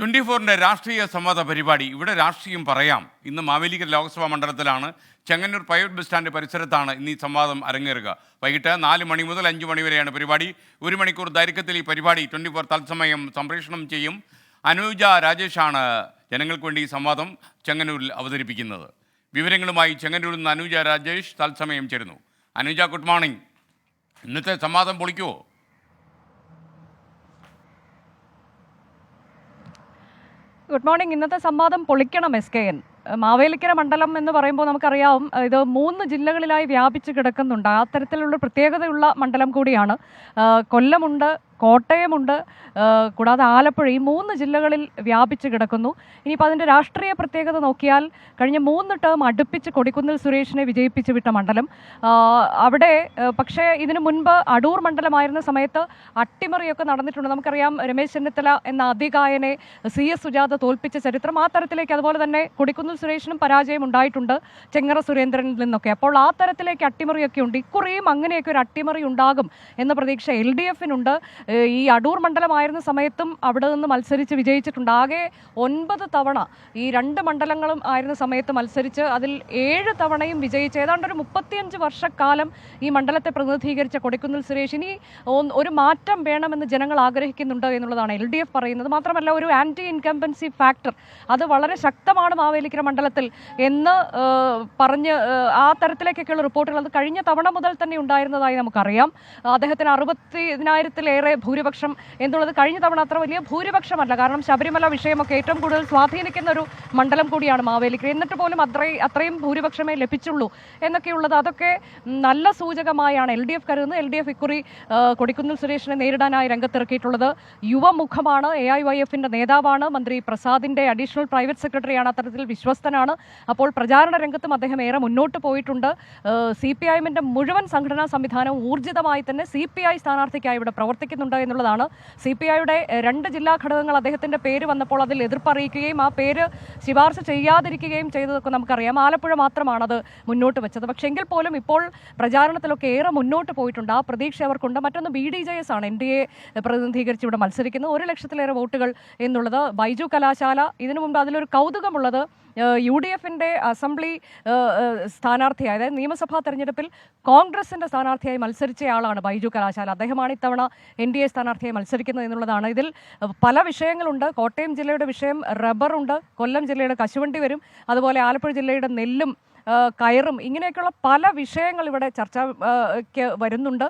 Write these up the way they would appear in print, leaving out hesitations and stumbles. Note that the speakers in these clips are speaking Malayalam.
24-ന്റെ രാഷ്ട്രീയ സംവാദ പരിപാടി. ഇവിടെ രാഷ്ട്രീയം പറയാം. ഇന്ന് മാവേലിക്കര ലോക്സഭാ മണ്ഡലത്തിലാണ്. ചെങ്ങന്നൂർ പ്രൈവറ്റ് ബസ് സ്റ്റാൻഡ് പരിസരത്താണ് ഇന്ന് ഈ സംവാദം അരങ്ങേറുക. വൈകിട്ട് 4 മണി മുതൽ 5 മണി വരെയാണ് പരിപാടി. 1 മണിക്കൂർ ദൈർഘ്യത്തിൽ ഈ പരിപാടി 24 തത്സമയം സംപ്രേഷണം ചെയ്യും. അനുജ രാജേഷാണ് ജനങ്ങൾക്ക് വേണ്ടി ഈ സംവാദം ചെങ്ങന്നൂരിൽ അവതരിപ്പിക്കുന്നത്. വിവരങ്ങളുമായി ചെങ്ങന്നൂരിൽ നിന്ന് അനുജ രാജേഷ് തത്സമയം ചേരുന്നു. Anuja, good morning. ഇന്നത്തെ സംവാദം പൊളിക്കുമോ? Good morning. ഇന്നത്തെ സംവാദം പൊളിക്കണം. SKN മാവേലിക്കര മണ്ഡലം എന്ന് പറയുമ്പോൾ നമുക്കറിയാം, ഇത് 3 ജില്ലകളിലായി വ്യാപിച്ച് കിടക്കുന്നുണ്ട്. ആ തരത്തിലുള്ള പ്രത്യേകതയുള്ള മണ്ഡലം കൂടിയാണ്. കൊല്ലമുണ്ട്, കോട്ടയമുണ്ട്, കൂടാതെ ആലപ്പുഴ, ഈ 3 ജില്ലകളിൽ വ്യാപിച്ച് കിടക്കുന്നു. ഇനിയിപ്പോൾ അതിൻ്റെ രാഷ്ട്രീയ പ്രത്യേകത നോക്കിയാൽ കഴിഞ്ഞ 3 ടേം അടുപ്പിച്ച് കൊടിക്കുന്നിൽ സുരേഷിനെ വിജയിപ്പിച്ച് വിട്ട മണ്ഡലം. അവിടെ പക്ഷേ ഇതിനു മുൻപ് അടൂർ മണ്ഡലമായിരുന്ന സമയത്ത് അട്ടിമറിയൊക്കെ നടന്നിട്ടുണ്ട്. നമുക്കറിയാം, രമേശ് ചെന്നിത്തല എന്ന അതികായനെ CS സുജാത തോൽപ്പിച്ച ചരിത്രം. ആ തരത്തിലേക്ക് അതുപോലെ തന്നെ കൊടിക്കുന്നിൽ സുരേഷിനും പരാജയം ഉണ്ടായിട്ടുണ്ട് ചെങ്ങറ സുരേന്ദ്രനിൽ നിന്നൊക്കെ. അപ്പോൾ ആ തരത്തിലേക്ക് അട്ടിമറിയൊക്കെ ഉണ്ട്. ഇക്കുറിയും അങ്ങനെയൊക്കെ ഒരു അട്ടിമറി ഉണ്ടാകും എന്ന പ്രതീക്ഷ LDFനുണ്ട്. ഈ അടൂർ മണ്ഡലമായിരുന്ന സമയത്തും അവിടെ നിന്ന് മത്സരിച്ച് വിജയിച്ചിട്ടുണ്ട്. ആകെ 9 തവണ ഈ 2 മണ്ഡലങ്ങളും ആയിരുന്ന സമയത്ത് മത്സരിച്ച് അതിൽ 7 തവണയും വിജയിച്ച് ഏതാണ്ട് ഒരു 35 വർഷക്കാലം ഈ മണ്ഡലത്തെ പ്രതിനിധീകരിച്ച കൊടിക്കുന്നിൽ സുരേഷ് ഇനി ഒരു മാറ്റം വേണമെന്ന് ജനങ്ങൾ ആഗ്രഹിക്കുന്നുണ്ട് എന്നുള്ളതാണ് LDF പറയുന്നത്. മാത്രമല്ല, ഒരു ആൻറ്റി ഇൻകംബൻസി ഫാക്ടർ അത് വളരെ ശക്തമാണ് മാവേലിക്കര മണ്ഡലത്തിൽ എന്ന് പറഞ്ഞ് ആ തരത്തിലേക്കൊക്കെയുള്ള റിപ്പോർട്ടുകൾ അത് കഴിഞ്ഞ തവണ മുതൽ തന്നെ ഉണ്ടായിരുന്നതായി നമുക്കറിയാം. അദ്ദേഹത്തിന് 60,000-ലേറെ ഭൂരിപക്ഷം എന്നുള്ളത് കഴിഞ്ഞ തവണ അത്ര വലിയ ഭൂരിപക്ഷമല്ല. കാരണം ശബരിമല വിഷയമൊക്കെ ഏറ്റവും കൂടുതൽ സ്വാധീനിക്കുന്ന ഒരു മണ്ഡലം കൂടിയാണ് മാവേലിക്കര. എന്നിട്ട് പോലും അത്രയും ഭൂരിപക്ഷമേ ലഭിച്ചുള്ളൂ എന്നൊക്കെയുള്ളത് അതൊക്കെ നല്ല സൂചകമായാണ് LDF കരുതുന്നത്. LDF ഇക്കുറി കൊടിക്കുന്നിൽ സുരേഷിനെ നേരിടാനായി രംഗത്തിറക്കിയിട്ടുള്ളത് യുവമുഖമാണ്. AIYFന്റെ നേതാവാണ്. മന്ത്രി പ്രസാദിന്റെ അഡീഷണൽ പ്രൈവറ്റ് സെക്രട്ടറിയാണ്. അത്തരത്തിൽ വിശ്വസ്തനാണ്. അപ്പോൾ പ്രചാരണ രംഗത്തും അദ്ദേഹം ഏറെ മുന്നോട്ട് പോയിട്ടുണ്ട്. CPIഎമ്മിന്റെ മുഴുവൻ സംഘടനാ സംവിധാനവും ഊർജിതമായി തന്നെ CPI സ്ഥാനാർത്ഥിക്കായി ഇവിടെ പ്രവർത്തിക്കുന്നുണ്ട് എന്നുള്ളതാണ്. CPIയുടെ 2 ജില്ലാ ഘടകങ്ങൾ അദ്ദേഹത്തിന്റെ പേര് വന്നപ്പോൾ അതിൽ എതിർപ്പറിയിക്കുകയും ആ പേര് ശുപാർശ ചെയ്യാതിരിക്കുകയും ചെയ്തതൊക്കെ നമുക്കറിയാം. ആലപ്പുഴ മാത്രമാണ് അത് മുന്നോട്ട് വെച്ചത്. പക്ഷേ എങ്കിൽ പോലും ഇപ്പോൾ പ്രചാരണത്തിലൊക്കെ ഏറെ മുന്നോട്ട് പോയിട്ടുണ്ട്. ആ പ്രതീക്ഷ അവർക്കുണ്ട്. മറ്റൊന്ന് BDJS ആണ് NDA പ്രതിനിധീകരിച്ച് ഇവിടെ മത്സരിക്കുന്നത്. 1 ലക്ഷത്തിലേറെ വോട്ടുകൾ എന്നുള്ളത്. ബൈജു കലാശാല, ഇതിനു മുമ്പ് അതിലൊരു കൗതുകമുള്ളത് UDFന്റെ അസംബ്ലി സ്ഥാനാർത്ഥിയായി, അതായത് നിയമസഭാ തെരഞ്ഞെടുപ്പിൽ കോൺഗ്രസിന്റെ സ്ഥാനാർത്ഥിയായി മത്സരിച്ചയാളാണ് ബൈജു കലാശാല. അദ്ദേഹമാണ് ഇത്തവണ NDA സ്ഥാനാർത്ഥിയായി മത്സരിക്കുന്നത് എന്നുള്ളതാണ്. ഇതിൽ പല വിഷയങ്ങളുണ്ട്. കോട്ടയം ജില്ലയുടെ വിഷയം റബ്ബറുണ്ട്, കൊല്ലം ജില്ലയുടെ കശുവണ്ടി വരും, അതുപോലെ ആലപ്പുഴ ജില്ലയുടെ നെല്ലും കയറും, ഇങ്ങനെയൊക്കെയുള്ള പല വിഷയങ്ങൾ ഇവിടെ ചർച്ചയ്ക്ക് വരുന്നുണ്ട്.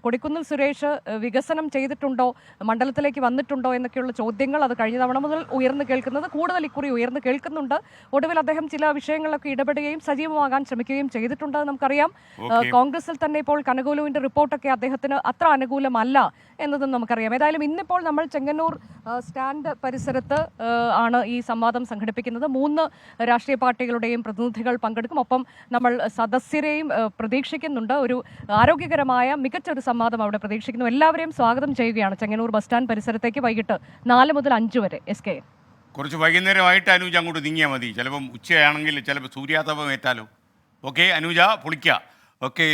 കൊടിക്കുന്നിൽ സുരേഷ് വികസനം ചെയ്തിട്ടുണ്ടോ, മണ്ഡലത്തിലേക്ക് വന്നിട്ടുണ്ടോ എന്നൊക്കെയുള്ള ചോദ്യങ്ങൾ അത് കഴിഞ്ഞ തവണ മുതൽ ഉയർന്നു കേൾക്കുന്നത് കൂടുതൽ ഇക്കുറി ഉയർന്നു കേൾക്കുന്നുണ്ട്. ഒടുവിൽ അദ്ദേഹം ചില വിഷയങ്ങളിലൊക്കെ ഇടപെടുകയും സജീവമാകാൻ ശ്രമിക്കുകയും ചെയ്തിട്ടുണ്ട്. നമുക്കറിയാം, കോൺഗ്രസിൽ തന്നെ ഇപ്പോൾ കനകോലുവിന്റെ റിപ്പോർട്ടൊക്കെ അദ്ദേഹത്തിന് അത്ര അനുകൂലമല്ല എന്നതും നമുക്കറിയാം. ഏതായാലും ഇന്നിപ്പോൾ നമ്മൾ ചെങ്ങന്നൂർ സ്റ്റാൻഡ് പരിസരത്ത് ആണ് ഈ സംവാദം സംഘടിപ്പിക്കുന്നത്. 3 രാഷ്ട്രീയ പാർട്ടികളുടെയും പ്രതിനിധികൾ പങ്കെടുക്കും. ഒപ്പം നമ്മൾ സദസ്യരെയും പ്രതീക്ഷിക്കുന്നുണ്ട്. ഒരു ആരോഗ്യകരമായ മികച്ചൊരു സംവാദം അവിടെ പ്രതീക്ഷിക്കുന്നു. എല്ലാവരെയും സ്വാഗതം ചെയ്യുകയാണ് ചെങ്ങന്നൂർ ബസ് സ്റ്റാൻഡ് പരിസരത്തേക്ക് വൈകിട്ട് 4 മുതൽ 5 വരെ. SKN കുറച്ച് വൈകുന്നേരമായിട്ട് അനുജ അങ്ങോട്ട് നീങ്ങിയാൽ മതി. ചിലപ്പം ഉച്ചയാണെങ്കിൽ ചിലപ്പോൾ സൂര്യാതപം ഏറ്റാലോ. ഓക്കെ അനുജ, പൊളിക്കുക. ഓക്കെ.